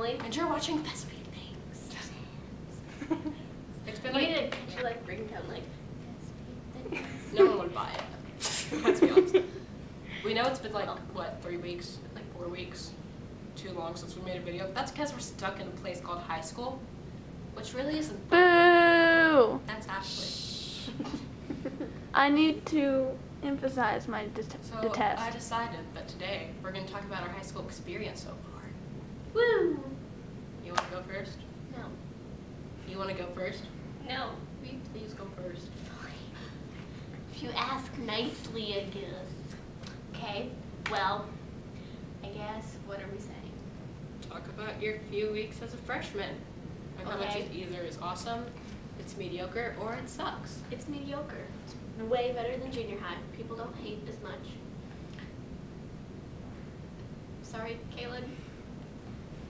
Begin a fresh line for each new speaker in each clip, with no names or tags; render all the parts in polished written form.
Emily.
And you're watching Thespian things. It's been like...
You need to catch your like ringtone like Thespian things.
No one would buy it. Let's be honest. We know it's been like, what, 3 weeks? Like 4 weeks? Too long since we made a video. That's because we're stuck in a place called high school, which really isn't fun.
Boo!
That's Ashley.
I need to emphasize my detest.
I decided that today we're going to talk about our high school experience so far.
Woo!
You want to go first?
No.
You want to go first?
No.
Will you please go first?
If you ask nicely, I guess. Okay, well, I guess, what are we saying?
Talk about your few weeks as a freshman. And how much
Okay.
it either is awesome, it's mediocre, or it sucks.
It's mediocre. It's way better than junior high. People don't hate as much. Sorry, Kaylin.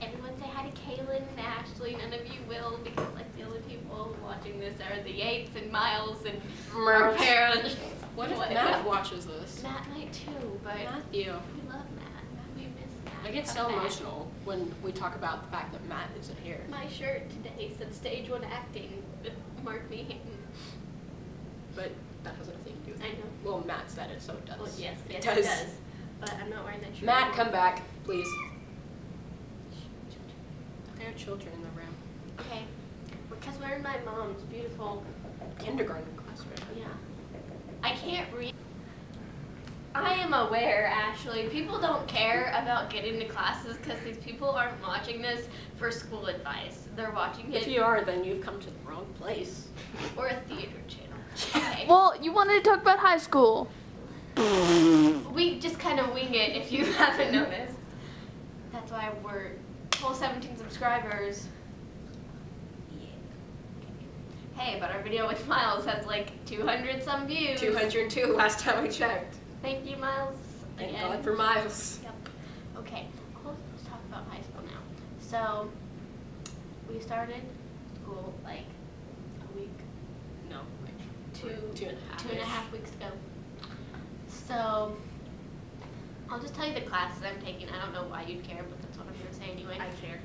Everyone say hi to Kaylin and Ashley. None of you will, because like the only people watching this are the Yates and Miles and our parents.
What if Matt watches this?
Matt might too, but
Matthew.
we love Matt. We miss Matt.
I get so
Matt.
emotional when we talk about the fact that Matt isn't here.
My shirt today said stage 1 acting with Mark Me Hinton.
But that has nothing to do with it.
I know.
Well, Matt said it, so it does.
Well, yes,
it
it does. But I'm not wearing that shirt.
Matt,
anymore.
come back, please. There are children in the room.
Okay, because we're in my mom's beautiful
Kindergarten classroom.
Yeah. I can't read. I am aware, Ashley, people don't care about getting to classes because these people aren't watching this for school advice. They're watching it
If you are, then you've come to the wrong place.
or a theater channel. Okay.
Well, you wanted to talk about high school.
We just kind of wing it if you haven't noticed. That's why we're full 17 subscribers. Hey, but our video with Miles has like 200 some views.
202 last time I checked.
Thank you, Miles.
Thank
Again.
God for Miles.
Yep. Okay, cool. Let's talk about high school now. So, we started school like a week,
No, like
two
and a
and a half weeks ago. So, I'll just tell you the classes I'm taking. I don't know why you'd care, but that's what I'm going to say anyway.
I care.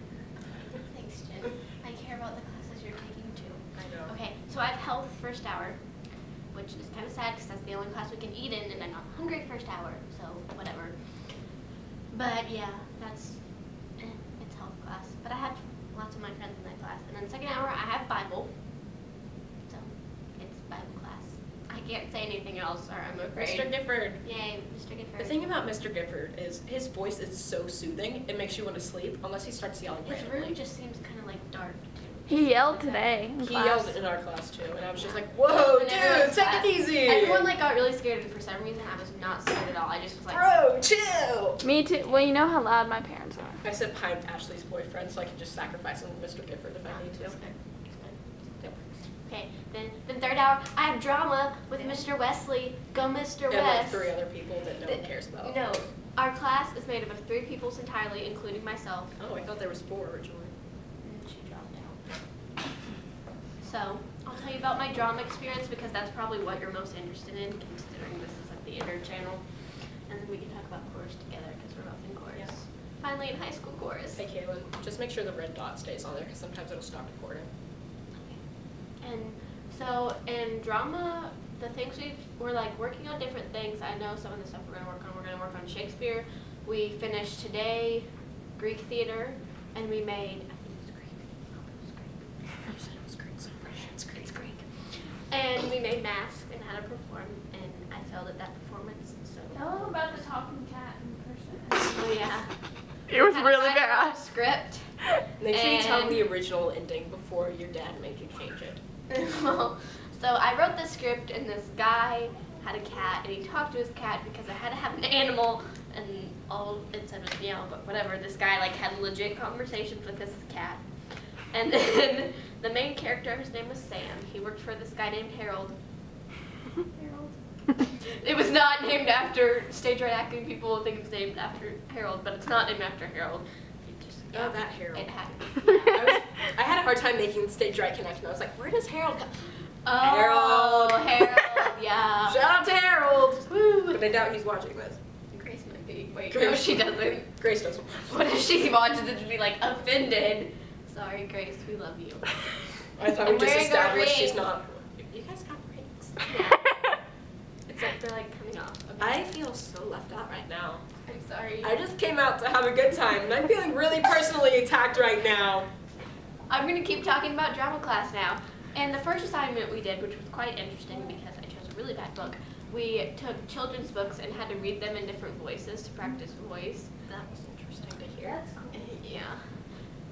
Thanks, Jen. I care about the classes you're taking too.
I know.
Okay, so I have health first hour, which is kind of sad because that's the only class we can eat in, and I'm not hungry first hour, so whatever. But yeah, it's health class. But I have lots of my friends in that class. And then second hour, I have Bible. So it's Bible class. I can't say anything else, or I'm afraid.
Mr. Gifford.
Yay, Mr. Gifford.
The thing about Mr. Gifford is his voice is so soothing, it makes you want to sleep unless he starts yelling
His
randomly.
room just seems kind of like dark too.
He yelled today in
He
class.
yelled in our class too, and I was just like, whoa,
In
dude,
everyone's
take
class.
it easy!
Everyone like got really scared, and for some reason I was not scared at all. I just was like,
Bro, chill!
Me too. Well, you know how loud my parents are.
I said hi to Ashley's boyfriend so I could just sacrifice him to Mr. Gifford if I need to.
It's good. It's good. Okay, then third hour, I have drama with Mr. Wesley. Go Mr.
And like
West.
3 other people that no one cares about.
No, our class is made up of 3 people entirely, including myself.
Oh, I thought there was 4 originally.
And she dropped out. So, I'll tell you about my drama experience because that's probably what you're most interested in, considering this is a theater channel. And then we can talk about chorus together because we're both in chorus.
Yeah.
Finally in high school chorus.
Hey, Kaylin, just make sure the red dot stays on there because sometimes it'll stop recording.
And so in drama, the things we're like working on different things. I know some of the stuff we're going to work on Shakespeare. We finished today Greek theater, and we made, I think it was Greek.
You said it was Greek, so
It's Greek. And we made masks and had to perform, and I failed at that performance. So.
Tell them about the talking cat in person.
Oh yeah.
It was
Had to
really
write our
bad.
own Script.
Make sure you tell them
And-
the original ending before your dad made you change it.
Well, so I wrote the script, and this guy had a cat, and he talked to his cat because I had to have an animal, and all it said was meow, but whatever. This guy like had legit conversations with this cat, and then the main character, his name was Sam. He worked for this guy named Harold. Harold. It was not named after stage right acting. People will think it's named after Harold, but it's not named after Harold. It just,
Oh, that Harold.
It happened.
I had a hard time making the stage right connection. I was like, where does Harold come?
Oh,
Harold.
Harold, yeah.
Shout out to Harold!
Woo.
But I doubt he's watching this.
Grace might be. Wait,
Grace.
no, she doesn't.
Grace doesn't.
What if she watches it to be like offended? Sorry, Grace, we love you.
I thought we
I'm
just
wearing a
established she's
ring.
not. You guys got rings.
It's like they're like coming off. Okay.
I feel so left out right now.
I'm sorry.
I just came out to have a good time, and I'm feeling really personally attacked right now.
I'm gonna keep talking about drama class now. And the first assignment we did, which was quite interesting because I chose a really bad book, we took children's books and had to read them in different voices to practice voice.
That was interesting to hear.
That's cool.
Yeah.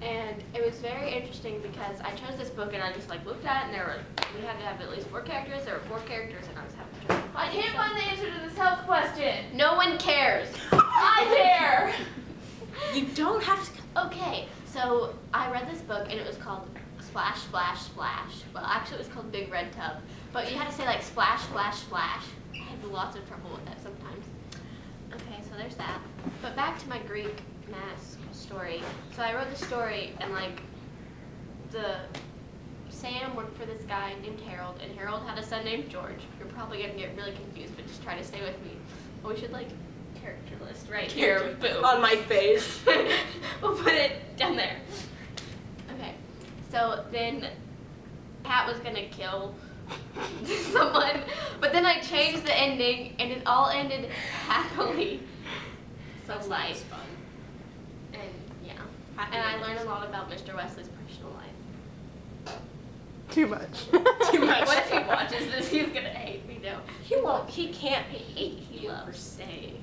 And it was very interesting because I chose this book and I just like looked at it and we had to have at least 4 characters. There were 4 characters and I was having trouble
I
finding
can't
some.
find the answer to this health question.
No one cares.
I care.
You don't have to.
Okay, so I read this book and it was called Splash, Splash, Splash. Well, actually it was called Big Red Tub. But you had to say like splash, splash, splash. I had lots of trouble with that sometimes. Okay, so there's that. But back to my Greek mass story. So I wrote the story and like Sam worked for this guy named Harold and Harold had a son named George. You're probably gonna get really confused, but just try to stay with me. We should like character list right here. Boom.
On my face.
We'll put it down there. Okay. So then Pat was gonna kill someone, but then I changed the ending and it all ended happily. So
That's
life.
fun.
And yeah. And I learned a lot about Mr. Wesley's personal life.
Too much.
Too much.
What if he watches this? He's gonna hate me now.
He won't. He can't
He
hate
he
you per
loves.
se.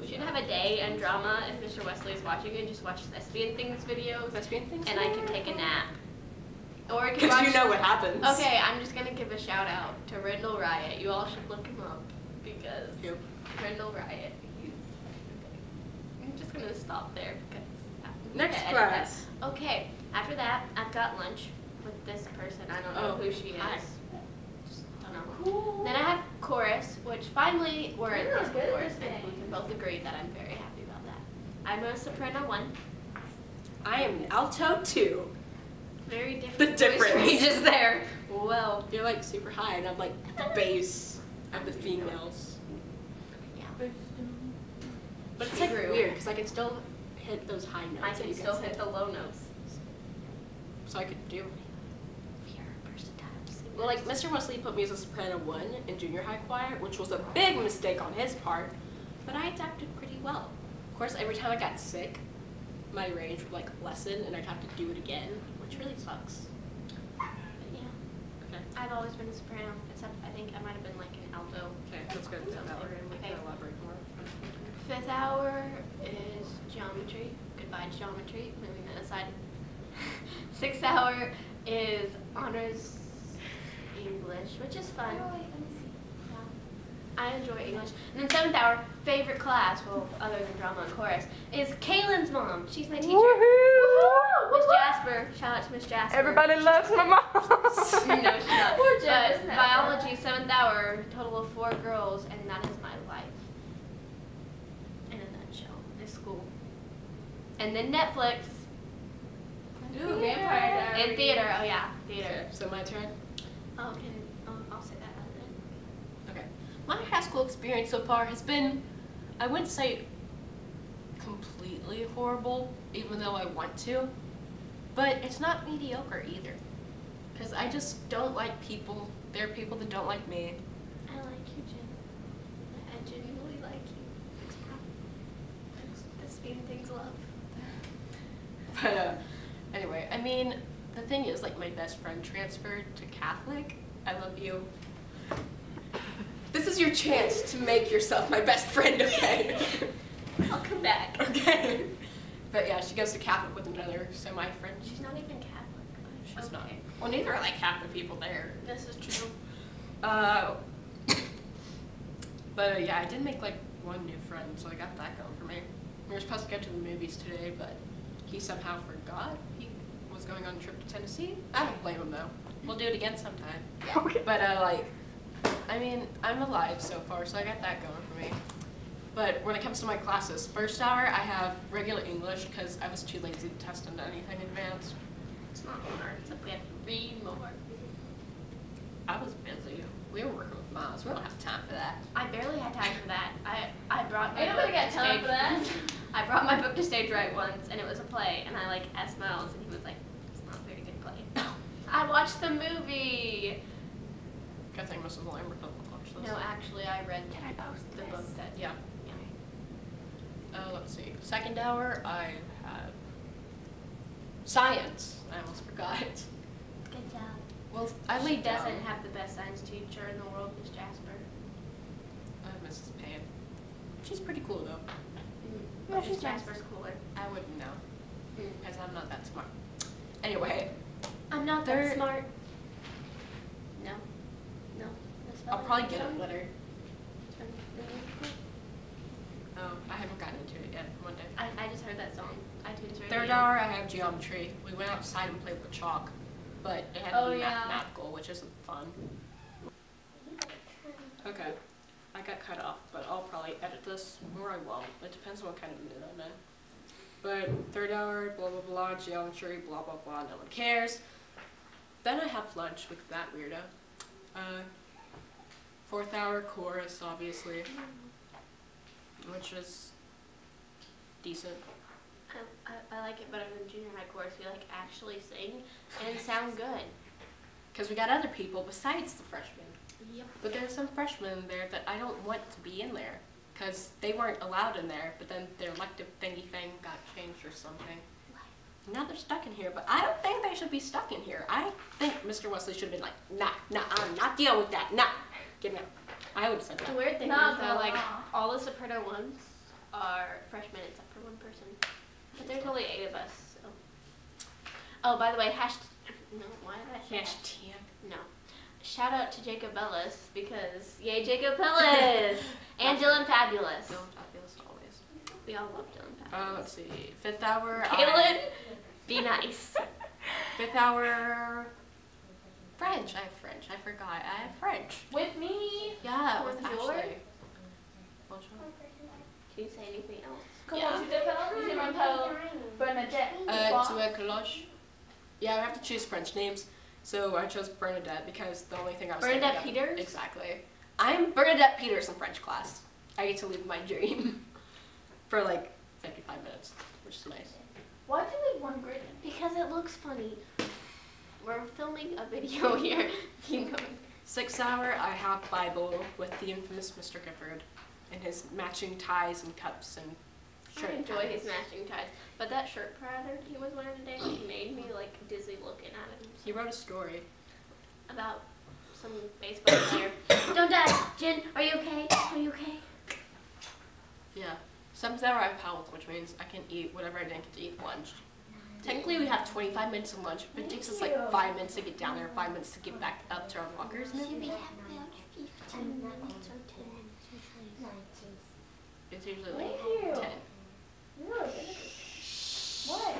We should have a day and drama if Mr. Wesley is watching and just watch Thespian Things videos.
Thespian Things?
And I can take a nap. Or I can
Because
watch.
you know what happens.
Okay, I'm just gonna give a shout out to Rendell Riot. You all should look him up because
Yep.
Rendell Riot. He's, I'm just gonna stop there because
Next
edit
class.
that. Okay, after that, I've got lunch with this person. I don't know
Oh,
who she is.
hi.
Just don't know.
Cool.
Then I have chorus, which finally we're in
You're
this
good at
chorus,
this
and we
thing.
can both agree that I'm very happy about that. I'm a soprano 1.
I am an alto 2.
Very different.
The
voice
difference.
ranges there. Well,
You're like super high, and I'm like the bass of the females.
yeah.
But it's like
True.
weird because I can still hit those high notes.
I
that
can
you
still
guys
hit the low notes.
So I could do.
We are versatile singers.
Well, like Mr. Wesley put me as a soprano 1 in junior high choir, which was a big mistake on his part, but I adapted pretty well. Of course, every time I got sick, my range would like lessen, and I'd have to do it again, which really sucks.
But yeah,
Okay.
I've always been a soprano, except I think I might have been like an alto.
Okay, that's good. So now we're gonna
Okay.
elaborate more.
5th hour is geometry. Goodbye geometry. Moving that aside. 6th hour is honors English, which is fun. Yeah. I enjoy English. And then 7th hour, favorite class, well, other than drama and chorus, is Kaylin's mom. She's my teacher.
Woohoo!
Miss Jasper. Shout out to Miss Jasper.
Everybody loves my mom.
No, she's not.
We're
But
jealous now.
biology, 7th hour, total of 4 girls, and that is my life. In a nutshell, is school. And then Netflix.
Ooh, Vampire Diaries.
And theater. Oh yeah, theater.
Okay, so my turn.
Oh, I'll say that out then.
Okay. My high school experience so far has been, I wouldn't say completely horrible, even though I want to, but it's not mediocre either. Because I just don't like people. There are people that don't like me.
I like you, Jen. I genuinely like you. Thanks. Thespian Things love.
But anyway, I mean, the thing is, like, my best friend transferred to Catholic. I love you. This is your chance to make yourself my best friend, okay?
I'll come back.
Okay. But yeah, she goes to Catholic with another semi-friend.
She's not even Catholic.
She's not. Well, neither are like half the people there.
This is true.
But yeah, I did make like one new friend, so I got that going for me. We were supposed to go to the movies today, but he somehow forgot he was going on a trip to Tennessee. I don't blame him though. We'll do it again sometime.
Okay.
But like, I mean, I'm alive so far, so I got that going for me. But when it comes to my classes, first hour I have regular English because I was too lazy to test into anything advanced.
It's not hard, except we have to read more.
I was busy. We were working with Miles. We don't have time for that.
I barely had time for that. I brought my
Ain't nobody
book
got
to
time
stage.
for that.
I brought my book to stage right once, and it was a play, and I like asked Miles, and he was like, "It's not a very good play." I watched the movie.
I think Mrs. Lambert doesn't watch this.
No, actually, I read
Can I post
the
this?
book that.
Yeah. Let's see. Second hour, I had science. I almost forgot.
Good job.
Well, I
She
laid down.
doesn't have the best science teacher in the world, Miss Jasper.
I have Mrs. Payne. She's pretty cool though.
Yeah,
Miss
she's nice.
Jasper's cooler.
I wouldn't know,
Mm.
because I'm not that smart. Anyway,
I'm not
They're-
that smart. No. No. That's
I'll
fine.
probably get
Sorry.
it later. Oh, I haven't gotten into it yet. One day.
I just heard that song. iTunes Radio.
Third hour, I have geometry. We went outside and played with chalk, but it had to
Oh,
be
yeah.
mathematical, which isn't fun. Okay, I got cut off, but I'll probably edit this, or I won't. It depends on what kind of mood I'm in. But third hour, blah blah blah, geometry, blah blah blah, no one cares. Then I have lunch with that weirdo. Fourth hour, chorus, obviously, which is decent.
I like it better than junior high chorus. We like actually sing and sound good.
Because we got other people besides the freshmen.
Yep.
But there's some freshmen there that I don't want to be in there. Because they weren't allowed in there, but then their elective thingy thing got changed or something. Now they're stuck in here, but I don't think they should be stuck in here. I think Mr. Wesley should have been like, nah, I'm not dealing with that, nah, get me out. I would have said
The
that.
weird thing
No,
is though,
no,
like
no.
all the soprano ones are freshmen except for one person. But there's only 8 of us. So. Oh, by the way, no, why did I say that?
Hashtag.
No. Shout out to Jacob Ellis because yay Jacob Ellis and Dylan Fabulous.
Dylan Fabulous always.
We all love Dylan Fabulous.
Let's see, fifth hour.
Kaylin, be nice.
Fifth hour. French. I have French. I forgot. I have French.
With me.
Yeah, with
Bonjour.
Ashley. Bonjour.
Can you say anything else?
Comment tu t'appelles? Je m'appelle Bernadette.
Tu es cloche. Yeah, I have to choose French names, so I chose Bernadette because the only thing I was
Bernadette
thinking of-
Peters?
Exactly. I'm Bernadette Peters in French class. I get to live my dream for like 55 minutes, which is nice.
Why do we have one grid?
Because it looks funny. We're filming a video here. Keep going.
Sixth hour, I have Bible with the infamous Mr. Gifford and his matching ties and cups and shirt.
I enjoy his
patterns.
matching ties, but that shirt pattern he was wearing today made me like dizzy looking at him.
He wrote a story.
About some baseball player. Don't die, Jen. Are you okay? Are you okay?
Yeah. Seventh hour, I have health, which means I can eat whatever I didn't get to eat lunch. Technically, we have 25 minutes of lunch, but it takes us like 5 minutes to get down there, 5 minutes to get back up to our lockers. And
We
everything.
have about 15 minutes or 10 minutes usually.
It's usually
Thank
like
you.
10.
Really? What?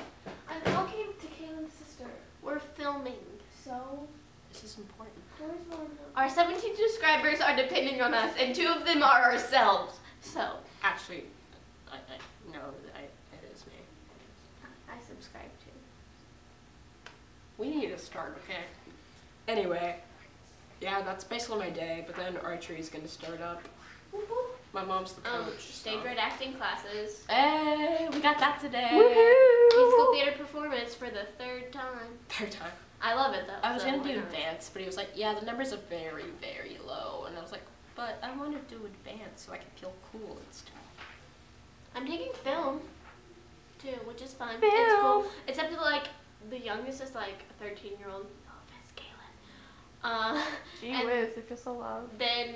I'm talking to Kaylin's sister.
We're filming.
So,
This is important.
where's one?
Our 17 subscribers are depending on us, and 2 of them are ourselves. So,
Actually, no, it is me.
I subscribe to.
We need to start, okay? Anyway, yeah, that's basically my day, but then archery is going to start up. My mom's the coach.
Stage
so.
right acting classes.
Hey, we got that today.
Musical theater performance for the 3rd time.
Third time.
I love it though.
I was
so
going to
why
do
not?
advanced, but he was like, yeah, the numbers are very, very low. And I was like, but I want to do advanced so I can feel cool and stuff.
I'm taking film too, which is fun.
Film.
It's cool. Except that like the youngest is like a 13-year-old. Oh, that's Kaylin.
Gee
and
whiz, if you're so loud.
then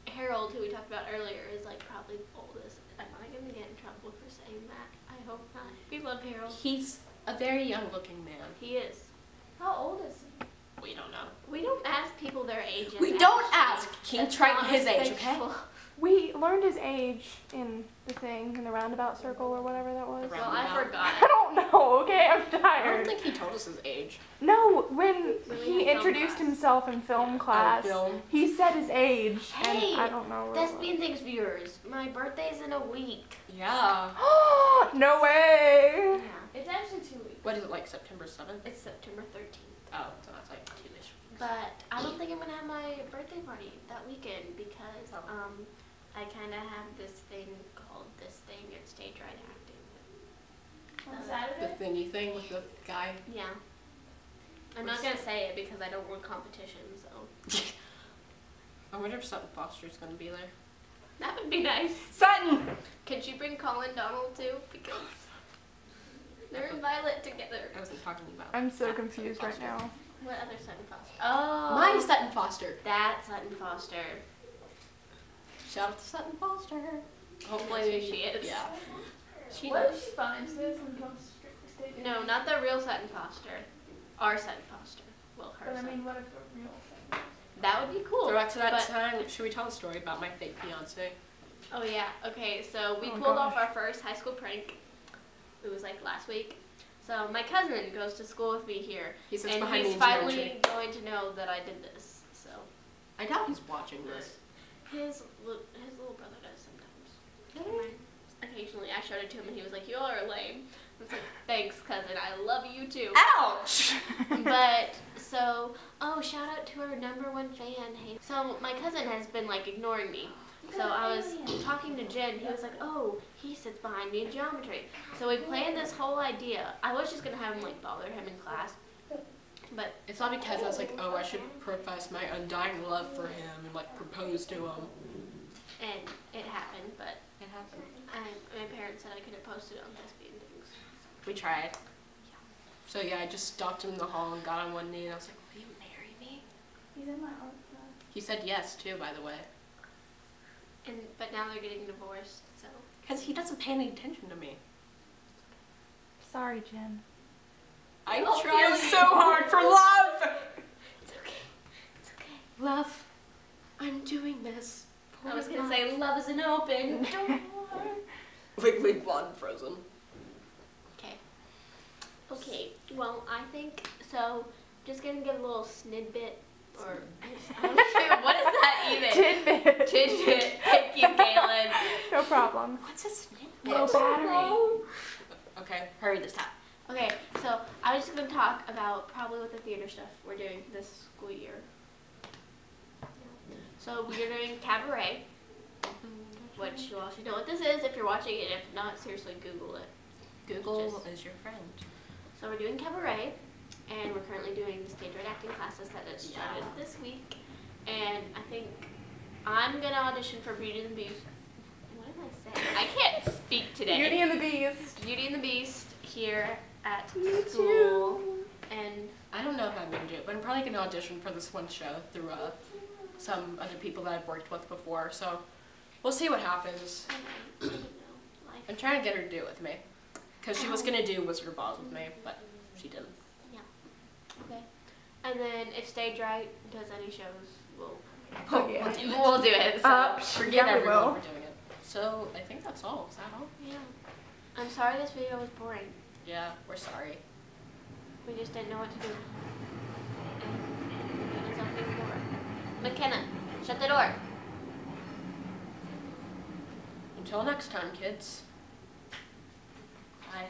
Harold, who we talked about earlier, is like probably the oldest. Am I gonna get in trouble for saying that? I hope not. We love Harold.
He's a very young-looking man.
He is.
How old is he?
We don't know.
We don't ask people their age.
We
in
don't
Ashley.
ask King
That's
Triton
not
his age, okay?
respectful.
We learned his age in the thing, in the roundabout circle or whatever that was.
The
Well, I
roundabout.
forgot.
I don't know, okay? I'm
I don't
tired.
think he told us his age.
No, when
When we
he
had film
introduced
class.
himself in film class,
film.
he said his age,
Hey,
and I don't know.
Thespian Things viewers, my birthday's in a week.
Yeah.
No way!
Yeah.
It's actually 2 weeks.
What is it, like September 7th?
It's September 13th.
Oh, so that's like 2-ish weeks.
But I don't think I'm gonna have my birthday party that weekend because I kind of have this thing called This Thing at Stage Right Acting.
On
The
Saturday?
thingy thing with the guy.
Yeah. I'm not gonna say it because I don't want competition, so.
I wonder if Sutton Foster's gonna be there.
That would be nice.
Sutton!
Could you bring Colin Donald too? Because they're in Violet together.
I wasn't talking about.
I'm so
that
confused
Sutton
right
Foster.
now.
What other Sutton Foster? Oh.
Mine's Sutton Foster.
That's Sutton Foster.
Shout out to Sutton Foster. Hopefully
That's who she is.
Yeah. She
What
knows.
if she finds this and comes to strictly stage?
No, not the real Sutton Foster. Our Sutton Foster. Well, her
But I
Sutton.
mean, what if the real thing?
That would be cool.
So back to that
but-
time, should we tell a story about my fake fiance?
Oh yeah. Okay, so we
Oh,
pulled off
gosh.
our first high school prank. It was like last week. So my cousin goes to school with me here,
He sits
and
behind me
he's
in
finally
geometry.
going to know that I did this. So
I doubt he's watching this.
his little brother does sometimes. Occasionally, I showed it to him, and he was like, "You are lame." I was like, "Thanks, cousin. I love you too."
Ouch!
But so, shout out to our #1 fan. Hey, so my cousin has been like ignoring me. So I was talking to Jen. He was like, "Oh, he sits behind me in geometry." So we planned this whole idea. I was just gonna have him like bother him in class, but
It's not because I was like, oh, I should profess my undying love for him and like propose to him.
and it happened. But
It happened.
my parents said I couldn't post it on Thespian things.
We tried. So yeah, I just stopped him in the hall and got on one knee and I was like, will you marry me?
He's in my art class.
He said yes too, by the way.
But now they're getting divorced. So
Because he doesn't pay any attention to me.
Sorry, Jen.
I
Oh,
tried
feeling
so hard for love!
it's okay. It's okay.
Love, I'm doing this.
I was gonna say love is an open door.
Legally blonde frozen.
Okay. Okay. Well, I think so. Just gonna give a little snidbit, or I'm not sure what is that even?
Tidbit.
Tidbit. Thank you, Kaylin.
No problem.
What's a snidbit?
Low battery.
Okay, hurry this time.
Okay, so I was just gonna talk about probably what the theater stuff we're doing this school year. So we're doing cabaret, which you all should know what this is if you're watching it. If not, seriously, Google it.
Google is your friend.
So we're doing cabaret, and we're currently doing the stage right acting classes that has started this week. And I think I'm gonna audition for Beauty and the Beast. What am I saying? I can't speak today.
Beauty and the Beast.
Beauty and the Beast here at
Me
school.
too.
And
I don't know if I'm gonna do it, but I'm probably gonna audition for this one show through some other people that I've worked with before. So we'll see what happens.
I don't know. Life.
I'm trying to get her to do it with me, because she was gonna do Wizard of Oz with me, but she didn't.
Okay. And then if Stage Right does any shows, we'll
Yeah.
we'll do it. So.
Forget
Yeah, we
everyone,
will.
we're doing it. So I think that's all. Is that all?
Yeah. I'm sorry this video was boring.
Yeah, we're sorry.
We just didn't know what to do. And it's opening the door. McKenna, shut the door.
Until next time, kids. Bye.